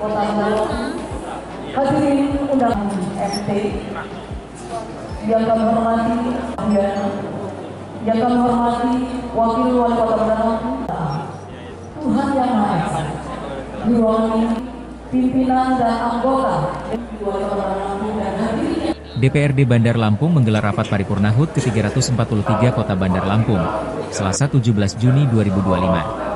Kota Bandung. Hadirin undangan FT yang kami hormati, yang kami hormati Wakil Wali Kota Bandung, Tuhan Yang Maha Esa, diwakili pimpinan dan anggota Wali Kota Bandung dan hadirin. DPRD Bandar Lampung menggelar rapat paripurna HUT ke-343 Kota Bandar Lampung, Selasa 17 Juni 2025.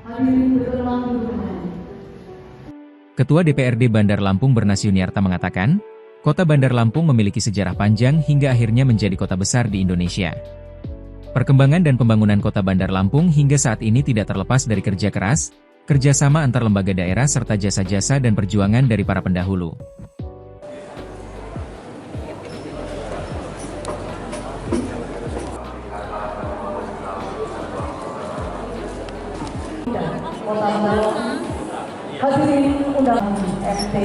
Hadirin berkenan di rumah. Ketua DPRD Bandar Lampung Bernas Yuniarta mengatakan, Kota Bandar Lampung memiliki sejarah panjang hingga akhirnya menjadi kota besar di Indonesia. Perkembangan dan pembangunan Kota Bandar Lampung hingga saat ini tidak terlepas dari kerja keras, kerjasama antar lembaga daerah serta jasa-jasa dan perjuangan dari para pendahulu. Kota Bandar, hadirin undangan FT,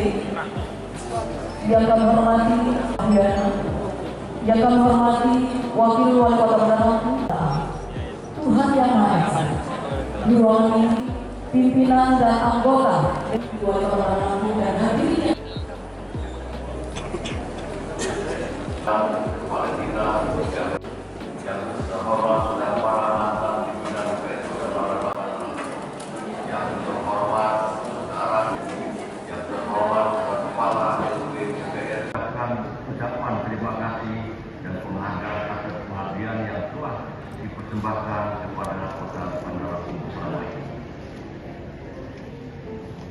yang kami hormati, yang kami hormati Wakil Wali Kota Bandar Lampung, Tuhan Yang Maha Esa, di ruangan ini, pimpinan dan anggota Wali Kota Bandar Lampung dan hadirin. Ucapan terima kasih dan penghargaan atas pengabdian yang telah dipersembahkan kepada Kota Bandar Lampung selama ini.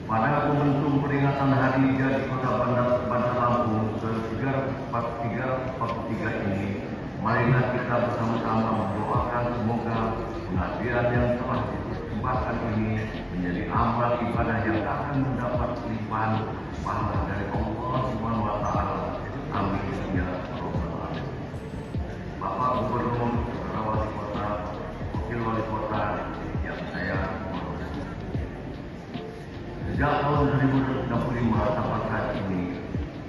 Pada momentum peringatan Hari Jadi Kota Bandar Lampung ke-343 ini, marilah kita bersama-sama mendoakan semoga pengabdian yang telah dipersembahkan ini menjadi amal ibadah yang akan mendapat limpahan pahala dari Allah Subhanahu wa Ta'ala. Amin ya Rabbal Alamin. Bapak Gubernur, Saudara Wali Kota, Wakil Wali Kota yang saya hormati. Sejak tahun 2065 sampai saat ini,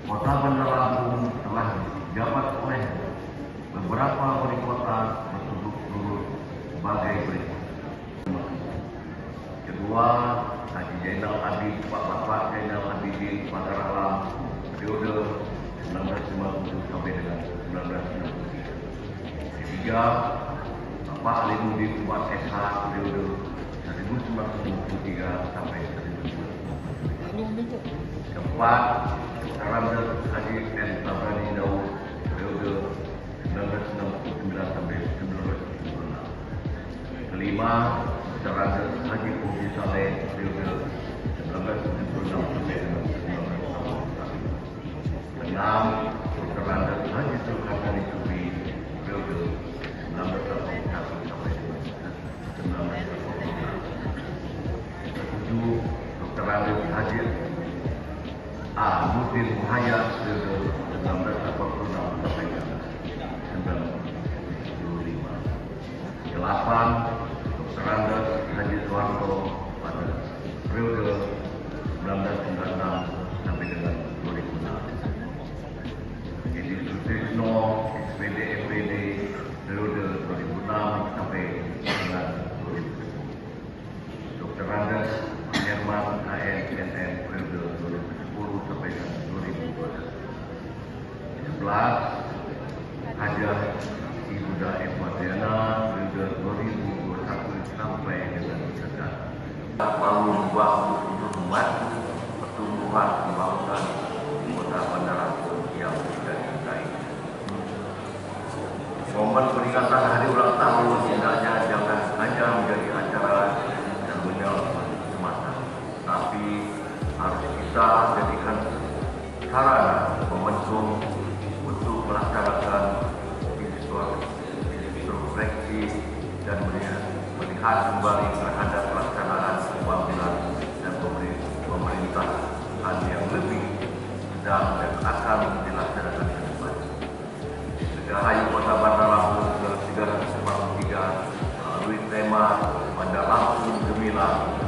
Kota Bandar Lampung telah dijabat oleh beberapa wali kota berturut-turut sebagai berikut. Kedua, Haji Zainal Abidin, Pak Bapak Zainal Abidin Bandar Alam, periode 1957 sampai dengan 1963. Ketiga, Bapak Alimuddin Umar SH, periode 1993 sampai 1999. Keempat, Dr. Ramdan Haji N. Tabrani Daud, periode 1969 sampai 1976. Kelima, Dr. Ramdan Haji Puji Saleh, periode 1976 sampai 1981. Enam, Dr. Ramdan Haji Sulkarnaini Sufi, periode 1981 sampai 1986. Ketujuh, Dr. Ramdan Haji A. Nurdin Muhayyad, periode 1986 sampai 1995. Delapan, Dr. Ramdan Haji Soeharto pada periode 1996 sampai dengan 2006. Edi Sutrisno, SPD FPD, periode 2006 sampai dengan 2010. Dr. Ramdan Herman AN NN, periode 2010 sampai dengan 2012. 11, Hajah Ibuda F. Madriana, periode 2021 sampai dengan sekarang. Mau membangun untuk membantu pertumbuhan pembangunan Kota Bandar Lampung yang sudah dicintai. Momen peringatan hari ulang tahun hendaknya jangan hanya menjadi acara seremonial semata, tapi harus kita jadikan sarana momentum untuk melaksanakan introspeksi dan melihat kembali terhadap pelaksanaan pembangunan dan pemerintahan yang lebih sedang dan akan dilaksanakan ke depan. Dirgahayu Kota Bandar Lampung ke-343 melalui tema Bandar Lampung Gemilang,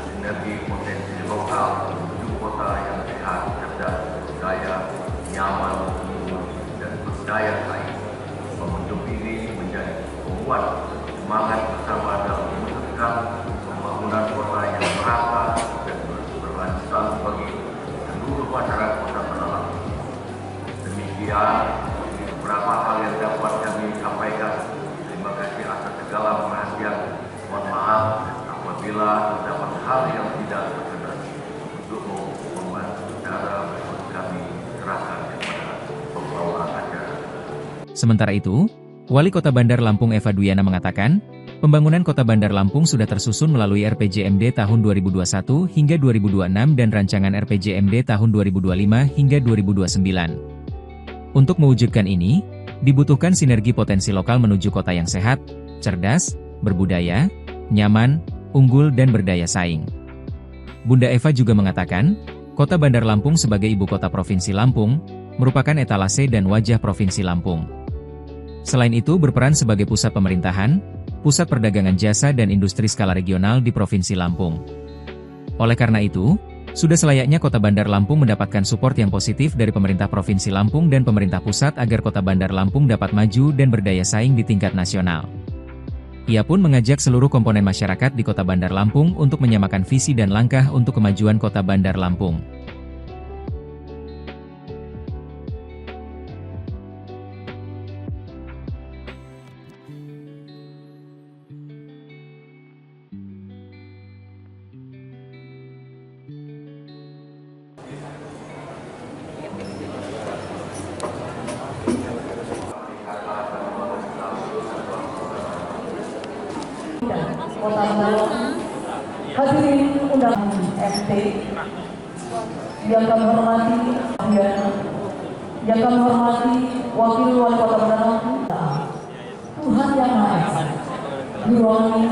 sinergi potensi lokal menuju kota yang sehat, cerdas, berdaya, nyaman, dan berdaya saing. Momentum ini menjadi penguat semangat bersama dalam mewujudkan pembangunan kota yang merata dan berkelanjutan bagi seluruh masyarakat Kota Bandar Lampung. Demikian beberapa hal yang dapat kami sampaikan. Terima kasih atas segala perhatian. Mohon maaf apabila terdapat hal yang tidak berkenan. Untuk membantu cara kami serahkan kepada pembawa acara. Sementara itu, Wali Kota Bandar Lampung Eva Duyana mengatakan, Pembangunan Kota Bandar Lampung sudah tersusun melalui RPJMD tahun 2021 hingga 2026 dan rancangan RPJMD tahun 2025 hingga 2029. Untuk mewujudkan ini, dibutuhkan sinergi potensi lokal menuju kota yang sehat, cerdas, berbudaya, nyaman, unggul dan berdaya saing. Bunda Eva juga mengatakan, Kota Bandar Lampung sebagai ibu kota Provinsi Lampung, merupakan etalase dan wajah Provinsi Lampung. Selain itu berperan sebagai pusat pemerintahan, pusat perdagangan jasa dan industri skala regional di Provinsi Lampung. Oleh karena itu, sudah selayaknya Kota Bandar Lampung mendapatkan support yang positif dari pemerintah Provinsi Lampung dan pemerintah pusat agar Kota Bandar Lampung dapat maju dan berdaya saing di tingkat nasional. Ia pun mengajak seluruh komponen masyarakat di Kota Bandar Lampung untuk menyamakan visi dan langkah untuk kemajuan Kota Bandar Lampung. Kota Bandar, hadirin undangan FT, yang kami hormati, yang kami hormati Wakil Wali Kota Bandar Lampung, Tuhan Yang Maha Esa, diwangi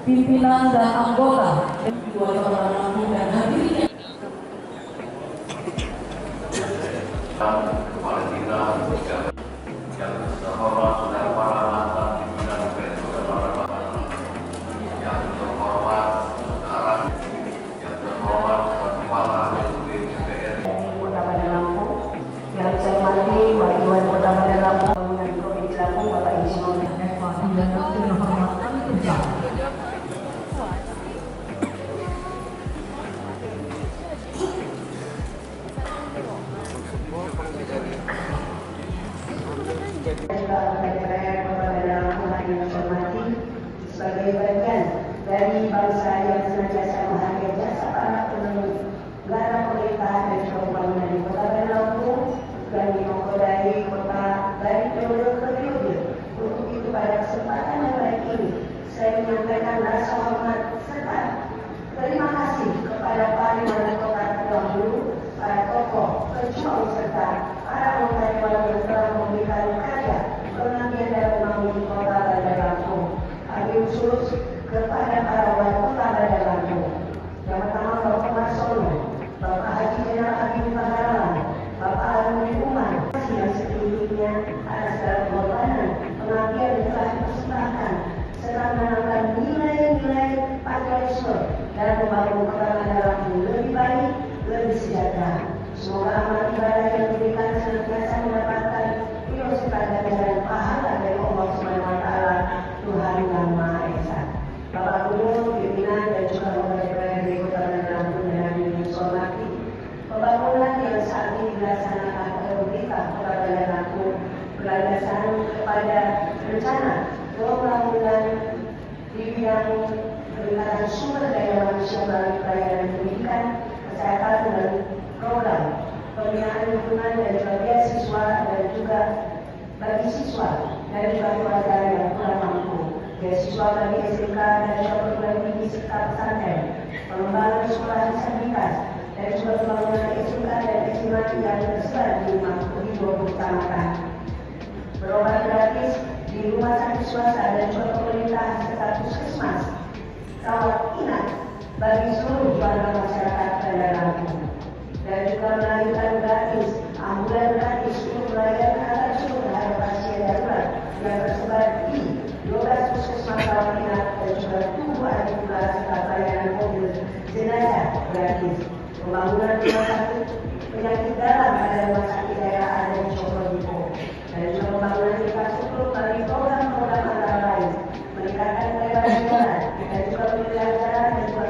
pimpinan dan anggota Wali Kota Bandar Lampung dan hadirin. Kepala Dinas yang terhormat saudara para mantan pimpinan BPN Kota Bandar Lampung, yang terhormat saudara yang terhormat kepala BPN Kota Bandar Lampung, yang saya hormati Wakil Kota Bandar Lampung, Pembangunan Provinsi Lampung, Bapak Insinyur Eva dan terhormat kami ucap. DPR Kota Bandar Lampung yang saya hormati sebagai bagian dari bangsa yang senantiasa menghargai jasa para penyelenggara pemerintahan dan pembangunan di Kota Bandar Lampung dan mengkodai kota dari periode ke periode. Untuk itu pada kesempatan yang baik ini saya menyampaikan rasa hormat serta terima kasih kepada para wali kota terdahulu, para tokoh, pejuang serta para anggota dewan yang telah memberikan karya pengabdian dalam membangun Kota Bandar Lampung. Kami khusus kepada para wali kota Bandar Lampung. Yang pertama Bapak Marsono, Bapak Haji Jenderal Agim Pangaralan, Bapak Alumni Umar, yang setingginya atas segala pengorbanan, pengabdian yang telah dipersembahkan serta menanamkan nilai-nilai patriotisme dalam membangun Kota Bandar Lampung lebih baik, lebih sejahtera. Semoga amal ibadah yang diberikan senantiasa mendapatkan ridho serta ganjaran pahala dari Allah Subhanahu wa Ta'ala, Tuhan Yang Maha Esa. Bapak Gubernur, pimpinan dan juga anggota DPRD Kota Bandar Lampung dan hadirin yang saya hormati, pembangunan yang saat ini dilaksanakan oleh pemerintah Kota Bandar Lampung berlandaskan kepada rencana pembangunan di bidang peningkatan sumber daya manusia melalui pelayanan pendidikan, kesehatan dan program pembinaan lingkungan dan juga beasiswa dan juga bagi siswa dan juga keluarga yang kurang mampu, beasiswa bagi SMK dan juga perguruan tinggi serta pesantren, pengembangan sekolah disabilitas dan juga pembangunan SMK dan SMA yang tersebar di 20 kecamatan, berobat gratis di rumah sakit swasta dan juga pemerintah serta puskesmas, rawat inap bagi seluruh warga masyarakat Bandar Lampung, dan juga melahirkan gratis, ambulan gratis untuk melayani alat suruh terhadap pasien darurat yang tersebar di 12 puskesmas rawat inap dan juga 7 adipura serta pelayanan mobil jenazah gratis, pembangunan rumah sakit penyakit dalam pada rumah sakit daerah ada di Jokowi, dan juga pembangunan infrastruktur melalui program-program antara lain meningkatkan lebar jalan dan juga pemilihan jalan dan juga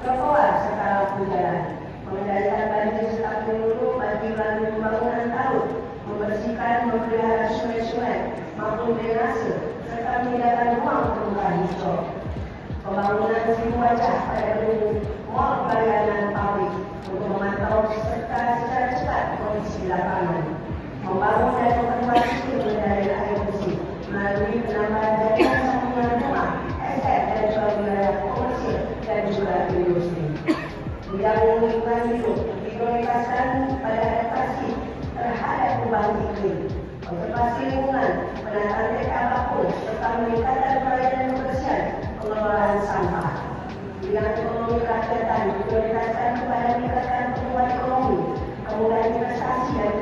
trotoar serta lampu jalan, mengendalikan banjir serta penyuluh bagi melalui pembangunan laut, membersihkan, memelihara sungai-sungai maupun drainase serta menyediakan ruang terbuka hijau, pembangunan seribu wajah pada bentuk mal pelayanan publik untuk memantau serta secara cepat kondisi di lapangan, membangun dan memperluas sistem pengendalian air bersih melalui penambahan jaringan sambungan rumah bidang lingkungan hidup diprioritaskan pada adaptasi terhadap perubahan iklim, konservasi lingkungan, penataan TK Bapur, serta meningkatkan pelayanan kebersihan pengelolaan sampah. Bidang ekonomi kerakyatan diprioritaskan kepada meningkatkan pertumbuhan ekonomi, kemudahan investasi dan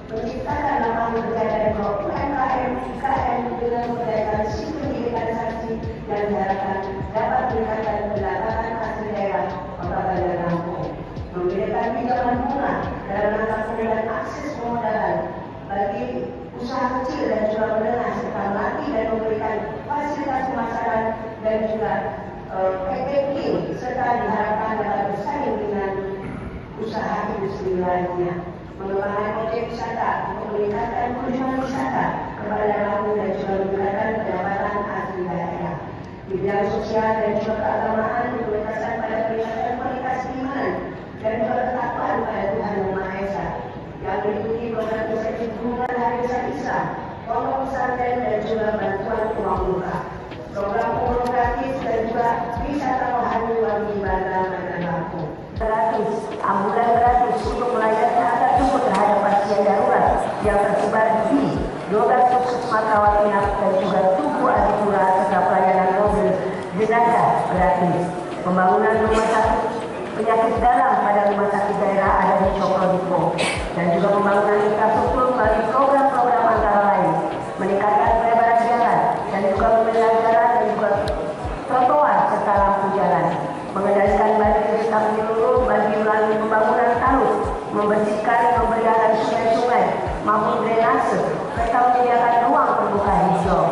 menciptakan lapangan kerja dari UMKM, IKM dengan memberdayakan sistem digitalisasi yang diharapkan dapat meningkatkan pendapatan asli daerah Kota Bandar Lampung. Memberikan pinjaman bunga dalam rangka pemberian akses pemodalan bagi usaha kecil dan juga menengah serta melatih dan memberikan fasilitas pemasaran dan juga packaging serta diharapkan dapat bersaing dengan usaha industri lainnya. Mengembangkan objek wisata untuk meningkatkan kunjungan wisata kepada Lampung dan juga meningkatkan pendapatan asli daerah. Di bidang sosial dan juga keagamaan diprioritaskan pada peningkatan kualitas keimanan dan juga ketakwaan pada Tuhan Yang Maha Esa yang meliputi program insentif hubungan hari besar Islam, pondok pesantren dan juga bantuan uang murah, program umroh gratis dan juga wisata rohani bagi Bandar Lampung. Gratis, ambulan gratis untuk melayani agar jemput terhadap pasien darurat yang tersebar di 12 puskesmas rawat inap dan juga Tugu Adipura serta pelayanan mobil jenazah gratis. Pembangunan rumah sakit penyakit dalam pada rumah sakit daerah ada di Cokro Dipo dan juga pembangunan infrastruktur melalui program-program antara lain meningkatkan pelebaran jalan dan juga pemeliharaan jalan dan juga trotoar serta lampu jalan, mengendalikan banjir tetap menyeluruh bagi melalui pembangunan talus, membersihkan memberikan sungai-sungai maupun drainase serta menyediakan ruang terbuka hijau.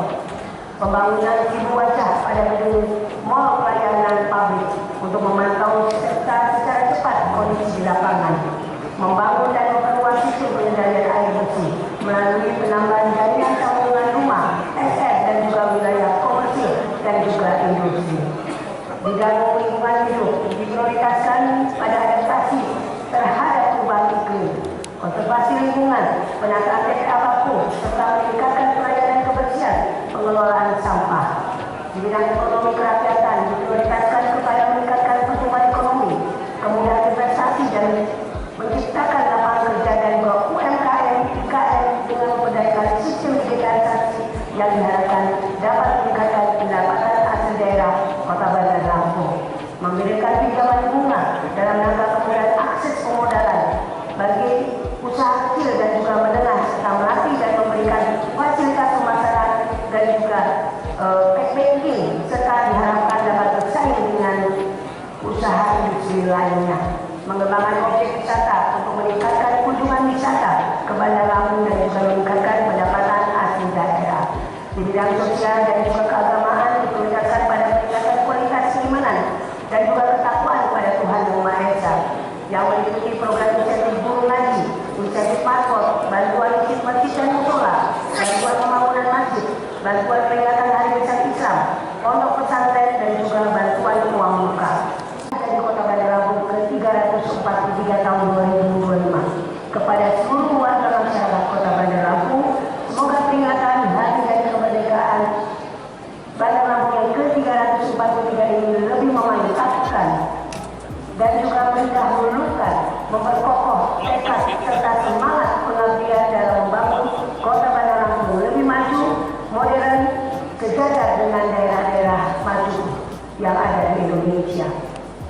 Pembangunan ibu wajah pada gedung mal pelayanan pabrik untuk memantau serta secara cepat kondisi di lapangan. Membangun dan memperluas sistem pengendalian air bersih melalui penambahan jaringan sambungan rumah, SR dan juga wilayah komersil dan juga industri. Bidang lingkungan hidup diprioritaskan pada adaptasi terhadap perubahan iklim, konservasi lingkungan, penataan TPA Bapur serta meningkatkan pelayanan kebersihan pengelolaan sampah. Di bidang ekonomi kerakyatan diprioritaskan kepada meningkatkan pertumbuhan ekonomi, kemudahan investasi dan menciptakan lapangan kerja dan UMKM, IKM dengan memberdayakan sistem digitalisasi yang diharapkan dapat meningkatkan pendapatan asli daerah Kota Bandar Lampung. Memberikan pinjaman bunga dalam rangka kemudahan akses pemodalan bagi usaha kecil dan juga menengah serta melatih dan memberikan fasilitas pemasaran dan juga packaging serta diharapkan dapat bersaing dengan usaha industri lainnya. Mengembangkan objek wisata untuk meningkatkan kunjungan wisata ke Bandar Lampung dan juga meningkatkan pendapatan asli daerah. Di bidang sosial dan juga keagamaan diprioritaskan pada peningkatan kualitas keimanan dan juga ketakwaan kepada Tuhan Yang Maha Esa yang meliputi program insentif guru ngaji, insentif paspor, bantuan isi masjid dan musola, bantuan pembangunan masjid, bantuan peringatan hari besar Islam, pondok pesantren dan juga bantuan uang muka. Dari Kota Bandar Lampung ke-343 tahun 2025 kepada seluruh warga masyarakat Kota Bandar Lampung, semoga peringatan Hari Jadi Kemerdekaan Bandar Lampung yang ke-343 ini lebih memantapkan dan juga mendahulukan, memperkokoh tekad serta semangat pengabdian dalam membangun Kota Bandar Lampung lebih maju, modern, sejajar dengan daerah-daerah maju yang ada di Indonesia.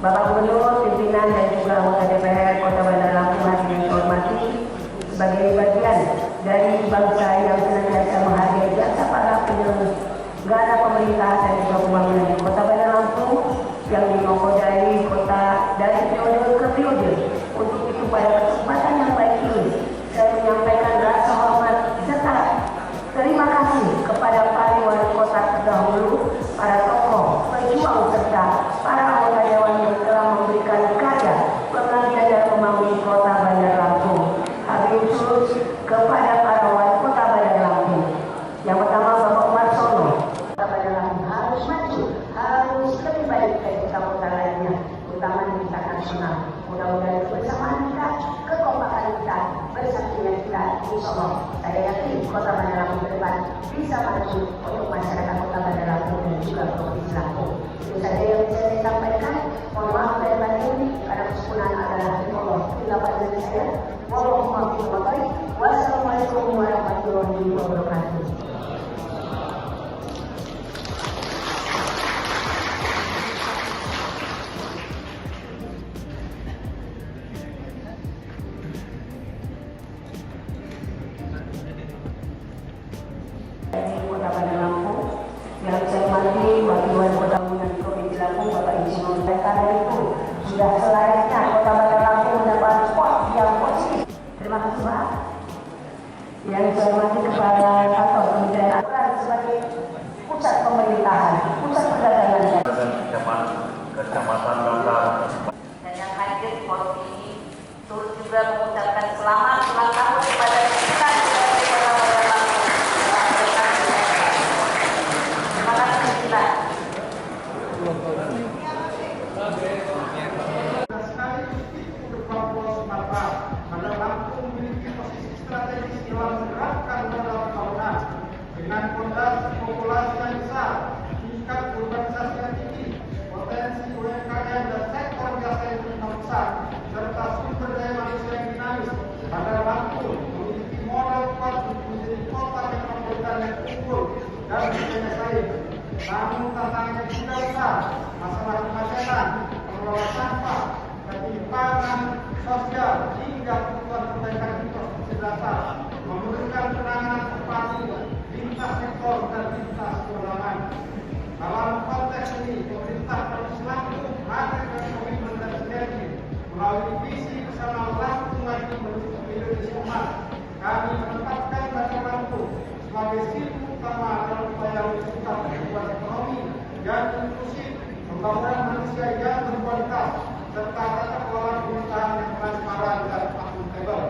Bapak Gubernur, pimpinan dan juga anggota DPR Kota Bandar Lampung hadirin yang hormati, sebagai bagian dari bangsa yang senantiasa menghargai jasa para penyelenggara pemerintahan dan juga pembangunan di Kota Bandar Lampung yang dinokodai kota dari periode ke periode. Untuk itu pada kesempatan yang baik ini saya menyampaikan rasa hormat serta terima kasih kepada para wali kota terdahulu, para tokoh, pejuang serta para anggota dewan yang telah memberikan karya pengabdian dan membangun Kota Bandar Lampung. Habis terus kepada para wali kota Bandar Lampung. Yang pertama Bapak Umar Sono. Kota Bandar Lampung harus maju, harus lebih baik dari kota-kota lainnya, terutama di tingkat nasional. Mudah-mudahan kebersamaan kita, kekompakan kita, bersatunya kita, insya Allah saya yakin Kota Bandar Lampung ke depan bisa maju untuk masyarakat Kota Bandar Lampung dan juga Provinsi Lampung. Itu saja yang bisa saya sampaikan. Mohon maaf dari batin karena kesempurnaan saya. Wassalamualaikum warahmatullahi wabarakatuh. Kota Bandar Lampung, yang saya hormati Wakil Wali Kota Provinsi Lampung, Bapak Insinyur Karena itu sudah selayaknya Kota Bandar Lampung mendapat spot yang positif. Terima kasih Pak. Yang saya hormati kepada kantor Kementerian Agama sebagai pusat pemerintahan, pusat perdagangan Kecamatan Bandar. Dan yang hadir di forum ini turut juga mengucapkan selamat ulang tahun kepada kita dari Kota Bandar Lampung. Terima kasih kita. Bandar Lampung memiliki posisi strategis dalam menerapkan modal pembangunan dengan fondasi populasi yang besar, tingkat urbanisasi yang tinggi, potensi UMKM dan sektor jasa yang berkembang besar, serta sumber daya manusia yang dinamis. Bandar Lampung memiliki modal kuat untuk menjadi kota metropolitan yang unggul dan bisa saing. Namun tantangannya juga besar, masalah kemacetan, pengelola sampah, ketimpangan sosial hingga kebutuhan perbaikan infrastruktur dasar memerlukan penanganan terpadu lintas sektor dan lintas kewenangan. Dalam konteks ini, pemerintah Provinsi Lampung hadir dengan komitmen dan sinergi melalui visi bersama Lampung Maju menuju Indonesia Emas. Kami menetapkan Bandar Lampung sebagai simbol utama dalam upaya mewujudkan pertumbuhan ekonomi yang inklusif, pembangunan manusia yang berkualitas, serta tata kelola pemerintahan yang transparan dan akuntabel.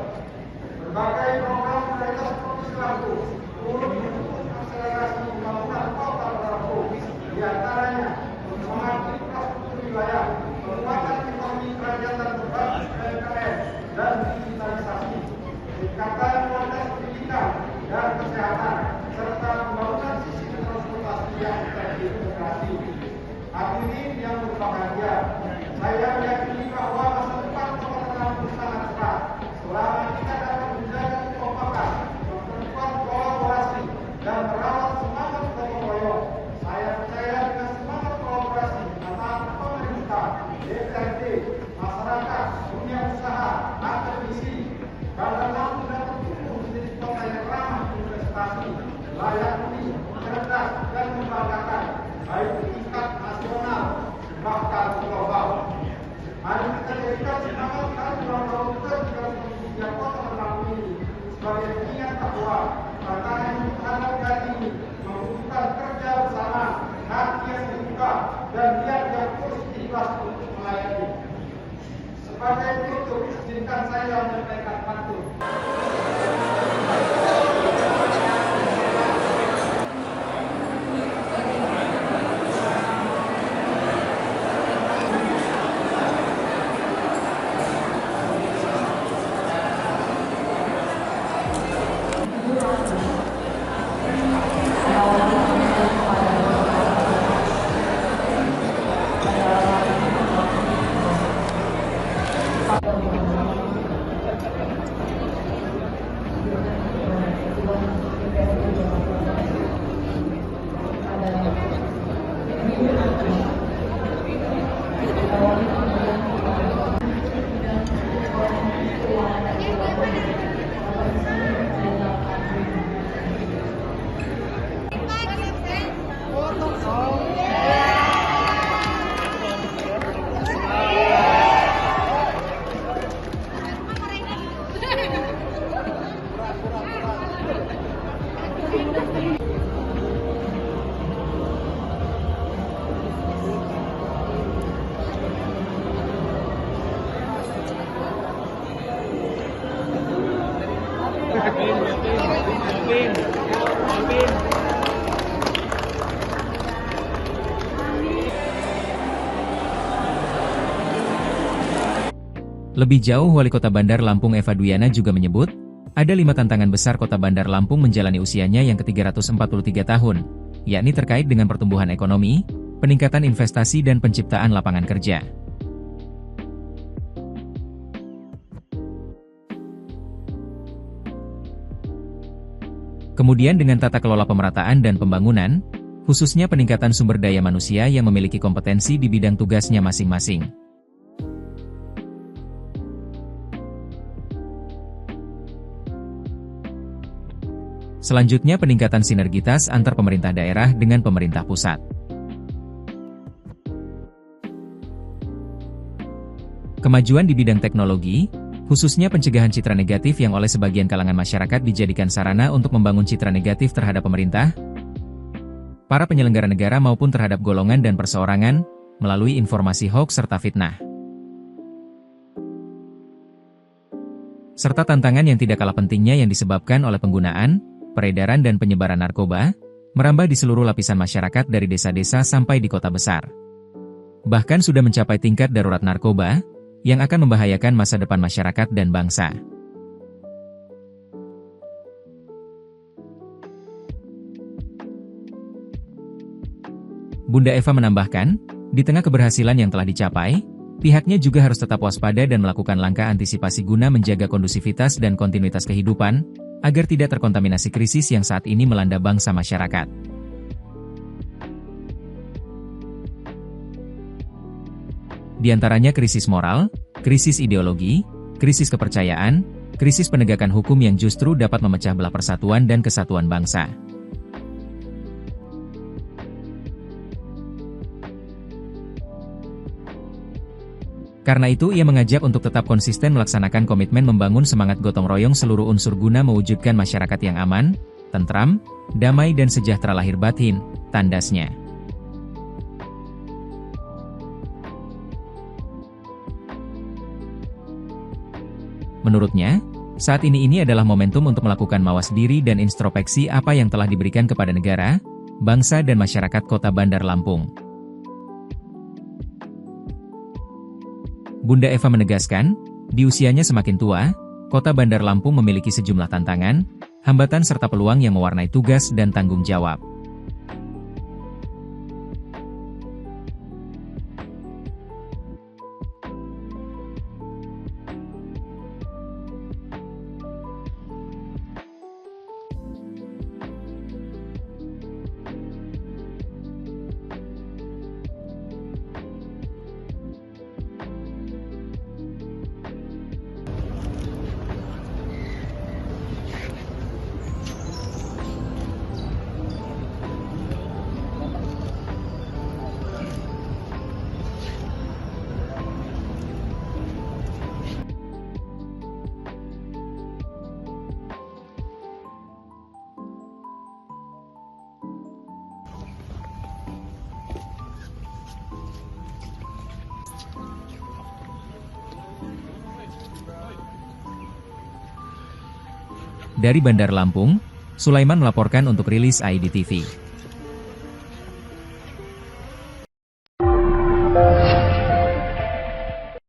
Berbagai program prioritas Provinsi Lampung turut mendukung akselerasi pembangunan kota Lampung, di antaranya pengembangan infrastruktur wilayah, penguatan ekonomi kerakyatan berbasis UMKM dan digitalisasi, peningkatan kualitas pendidikan dan kesehatan, serta pembangunan sistem transportasi yang terintegrasi. Hadirin yang berbahagia, saya meyakini bahwa masa depan Kota Lampung sangat cerah selama kita dapat menjaga kekompakan, memperkuat kolaborasi, dan merawat semangat gotong royong. Saya percaya dengan semangat kolaborasi antara pemerintah, DPRD, masyarakat, dunia usaha, akademisi, Bandar Lampung dapat tumbuh menjadi kota yang ramah investasi, layak huni, cerdas, dan membanggakan, baik di tingkat nasional bahkan global. Mari kita jadikan semangat kami tahun ke-33 Kota Bandar Lampung ini sebagai pengingat bahwa tantangan yang menghadapi hari ini membutuhkan kerja bersama, hati yang terbuka, dan niat yang positif untuk melayani. Sebagai penutup, izinkan saya menyampaikan pantun. Lebih jauh, Wali Kota Bandar Lampung Eva Duyana juga menyebut, ada 5 tantangan besar Kota Bandar Lampung menjalani usianya yang ke-343 tahun, yakni terkait dengan pertumbuhan ekonomi, peningkatan investasi dan penciptaan lapangan kerja. Kemudian dengan tata kelola pemerataan dan pembangunan, khususnya peningkatan sumber daya manusia yang memiliki kompetensi di bidang tugasnya masing-masing. Selanjutnya peningkatan sinergitas antar pemerintah daerah dengan pemerintah pusat. Kemajuan di bidang teknologi, khususnya pencegahan citra negatif yang oleh sebagian kalangan masyarakat dijadikan sarana untuk membangun citra negatif terhadap pemerintah, para penyelenggara negara maupun terhadap golongan dan perseorangan, melalui informasi hoaks serta fitnah. Serta tantangan yang tidak kalah pentingnya yang disebabkan oleh penggunaan, peredaran dan penyebaran narkoba, merambah di seluruh lapisan masyarakat dari desa-desa sampai di kota besar. Bahkan sudah mencapai tingkat darurat narkoba, yang akan membahayakan masa depan masyarakat dan bangsa. Bunda Eva menambahkan, di tengah keberhasilan yang telah dicapai, pihaknya juga harus tetap waspada dan melakukan langkah antisipasi guna menjaga kondusivitas dan kontinuitas kehidupan, agar tidak terkontaminasi krisis yang saat ini melanda bangsa masyarakat. Di antaranya krisis moral, krisis ideologi, krisis kepercayaan, krisis penegakan hukum yang justru dapat memecah belah persatuan dan kesatuan bangsa. Karena itu ia mengajak untuk tetap konsisten melaksanakan komitmen membangun semangat gotong royong seluruh unsur guna mewujudkan masyarakat yang aman, tentram, damai dan sejahtera lahir batin, tandasnya. Menurutnya, saat ini adalah momentum untuk melakukan mawas diri dan introspeksi apa yang telah diberikan kepada negara, bangsa dan masyarakat Kota Bandar Lampung. Bunda Eva menegaskan, di usianya semakin tua, Kota Bandar Lampung memiliki sejumlah tantangan, hambatan serta peluang yang mewarnai tugas dan tanggung jawab. Dari Bandar Lampung, Sulaiman melaporkan untuk Rilis ID TV.